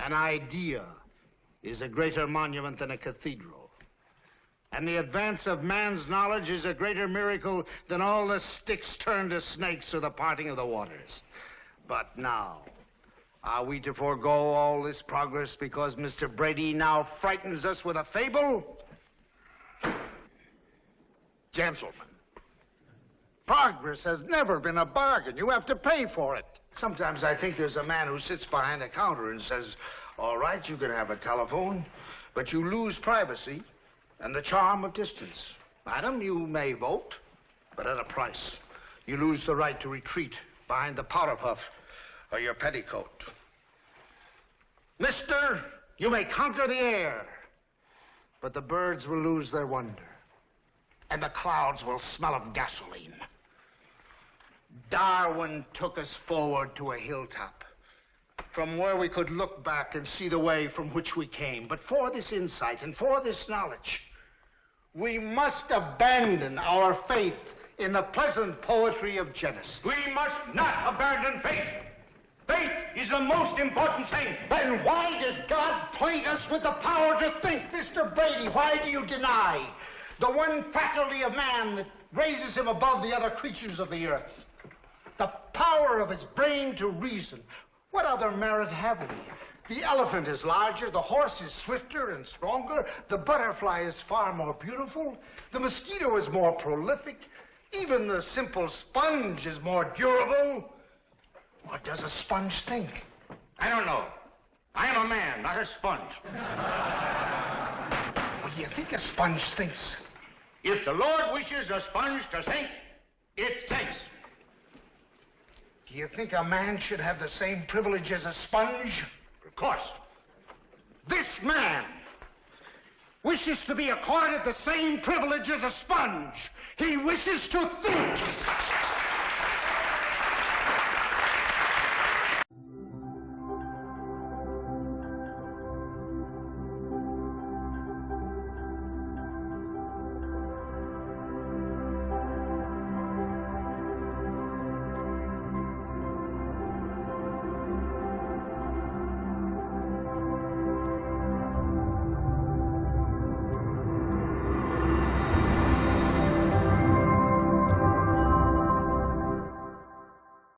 An idea is a greater monument than a cathedral. And the advance of man's knowledge is a greater miracle than all the sticks turned to snakes or the parting of the waters. But now, are we to forego all this progress because Mr. Brady now frightens us with a fable? Gentlemen, progress has never been a bargain. You have to pay for it. Sometimes I think there's a man who sits behind a counter and says, all right, you can have a telephone, but you lose privacy and the charm of distance. Madam, you may vote, but at a price. You lose the right to retreat behind the powder puff or your petticoat. Mister, you may conquer the air, but the birds will lose their wonder, and the clouds will smell of gasoline. Darwin took us forward to a hilltop, from where we could look back and see the way from which we came. But for this insight and for this knowledge, we must abandon our faith in the pleasant poetry of Genesis. We must not abandon faith. Faith is the most important thing. Then why did God plague us with the power to think? Mr. Brady, why do you deny the one faculty of man that raises him above the other creatures of the earth? The power of his brain to reason. What other merit have we? The elephant is larger, the horse is swifter and stronger, the butterfly is far more beautiful, the mosquito is more prolific, even the simple sponge is more durable. What does a sponge think? I don't know. I am a man, not a sponge. What do you think a sponge thinks? If the Lord wishes a sponge to think, it thinks. Do you think a man should have the same privilege as a sponge? Of course. This man wishes to be accorded the same privilege as a sponge. He wishes to think.